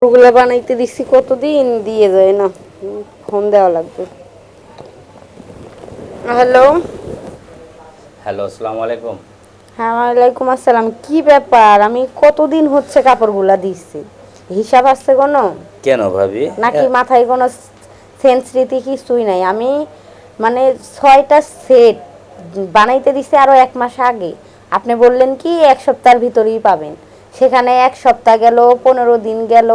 ওগুলা বানাইতে দিচ্ছি কতদিন দিয়ে যায় না। ফোন দেওয়া লাগবে। হ্যালো। হ্যালো, আসসালামু আলাইকুম। হ্যাঁ, ওয়ালাইকুম আসসালাম। কি ব্যাপার? আমি কতদিন হচ্ছে কাপড়গুলা দিচ্ছি, হিসাব আছে কোনো? কেন ভাবি? নাকি মাথায় কোনো সেন্স রীতি কিছুই নাই? আমি মানে 6টা সেট বানাইতে দিছি আরো 1 মাস আগে। আপনি বললেন কি 1 সপ্তাহের ভিতরেই পাবেন, সেখানে 1 সপ্তাহ গেল, 15 দিন গেল,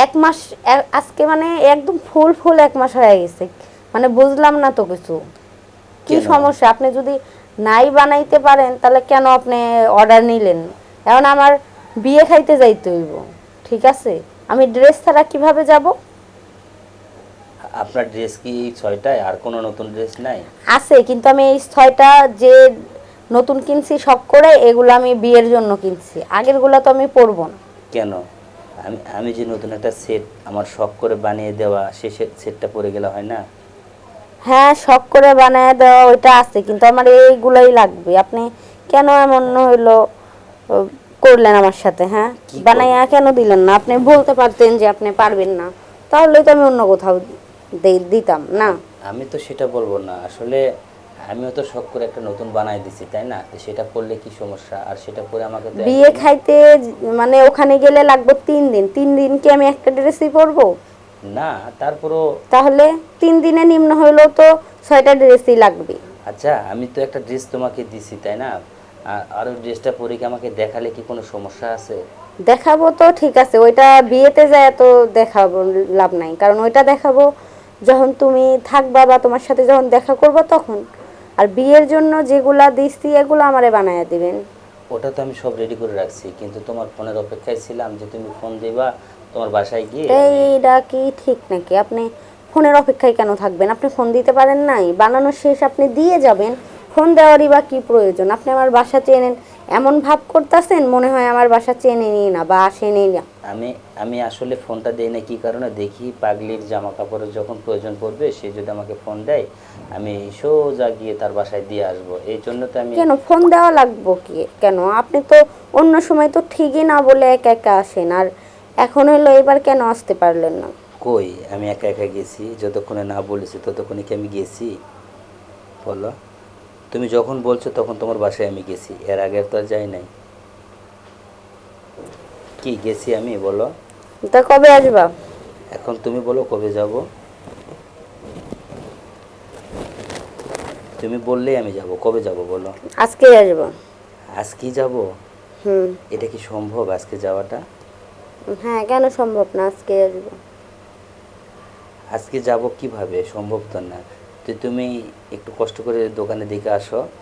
1 মাস। আজকে মানে একদম ফুল ফুল 1 মাস হয়ে গেছে। মানে বুঝলাম না তো কিছু। কি কেন? সমস্যা? আপনি যদি নাই বানাইতে পারেন তাহলে কেন আপনি অর্ডার নিলেন? এখন আমার বিয়ে খাইতে যাইতে হইব, ঠিক আছে? আমি ড্রেস ছাড়া কিভাবে যাব? আপনার ড্রেস কি এই 6টায়, আর কোনো নতুন ড্রেস নাই? আছে, কিন্তু আমি এই 6টা যে নতুন কিনছি শখ করে, এগুলো আমি বিয়ের জন্য কিনছি। আগেরগুলো তো আমি পরবো না। কেন? আমি আমি যে নতুন একটা সেট আমার শখ করে বানিয়ে দেওয়া, সে সেটটা পরে গেলে হয় না? হ্যাঁ, শখ করে বানায় দেওয়া ওইটা আছে, কিন্তু আমার এইগুলাই লাগবে। আপনি কেন এমন হইলো ও, করলেন আমার সাথে? হ্যাঁ, কি বানাইয়া করব? কেন দিলেন না? আপনি বলতে পারতেন যে আপনি পারবেন না, তাহলে তো আমি অন্য কোথাও দিতাম না। আমি তো সেটা বলবো না আসলে। আমিও তো শখ করে একটা নতুন বানাই দিছি, তাই না? তো সেটা পরলে কি সমস্যা? আর সেটা পরে আমাকে তো বিয়ে একদিন। খাইতে মানে ওখানে গেলে লাগবে 3 দিন। 3 দিন কি আমি একটা ড্রেসই পরবো? না, তারপরও। তাহলে 3 দিনে নিম্ন হইলেও তো 6টা ড্রেসই লাগবে। আচ্ছা, আমি তো একটা ড্রেস তোমাকে দিছি, তাই না? আর ওই ড্রেসটা পরে কি আমাকে দেখালে কি কোনো সমস্যা আছে? দেখাবো তো ঠিক আছে, ওইটা বিয়েতে যায় তো দেখাবো, লাভ নাই। কারণ ওইটা দেখাবো যখন তুমি থাকবা বা তোমার সাথে যখন দেখা করবো তখন। আর বিয়ের জন্য যেগুলা দিচ্ছি এগুলো আমারে বানায়া দিবেন। ওটা তো আমি সব রেডি করে রাখছি, কিন্তু তোমার ফোনের অপেক্ষায় ছিলাম যে তুমি ফোন দিবা। তোমার বাসায় গিয়ে আমি। এইটা কি ঠিক নাকি? আপনি ফোনের অপেক্ষায় কেন থাকবেন? আপনি ফোন দিতে পারেন নাই? বানানো শেষ আপনি দিয়ে যাবেন। ফোন দেওয়ারই বা কি প্রয়োজন? আপনি আমার বাসা চেনেন, এমন ভাব করতেছেন মনে হয় আমার বাসা চেনেনই না বা আসেনই না। আমি আমি আসলে ফোনটা দেই না কি কারণে, দেখি পাগলির জামা কাপড়ের যখন প্রয়োজন পড়বে সে যদি আমাকে ফোন দেয়, আমি সোজা গিয়ে তার বাসায় দিয়ে আসবো, এই জন্য তো আমি। কেন ফোন দেওয়া লাগবো কি কেন? আপনি তো অন্য সময় তো ঠিকই না বলে একা একা আসেন, আর এখন হলো এবার কেন আসতে পারলেন না? কই, আমি একা একা গেছি? যতক্ষণে না বলেছি ততক্ষণে কি আমি গেছি? বলো। তুমি যখন বলছো তখন তোমার বাসায় আমি গেছি, এর আগে তো আর যাই নাই। কি গেছি আমি, বলো? তা কবে আসবা? এখন তুমি বলো কবে যাব। তুমি বললেই আমি যাব, কবে যাব বলো। আজকেই আসবা। আজকে যাব? হুম। এটা কি সম্ভব আজকে যাওয়াটা? হ্যাঁ, কেন সম্ভব না? আজকেই আসবো। আজকে যাব কিভাবে? সম্ভব তো না। তো তুমি একটু কষ্ট করে দোকানে দিকে আসো,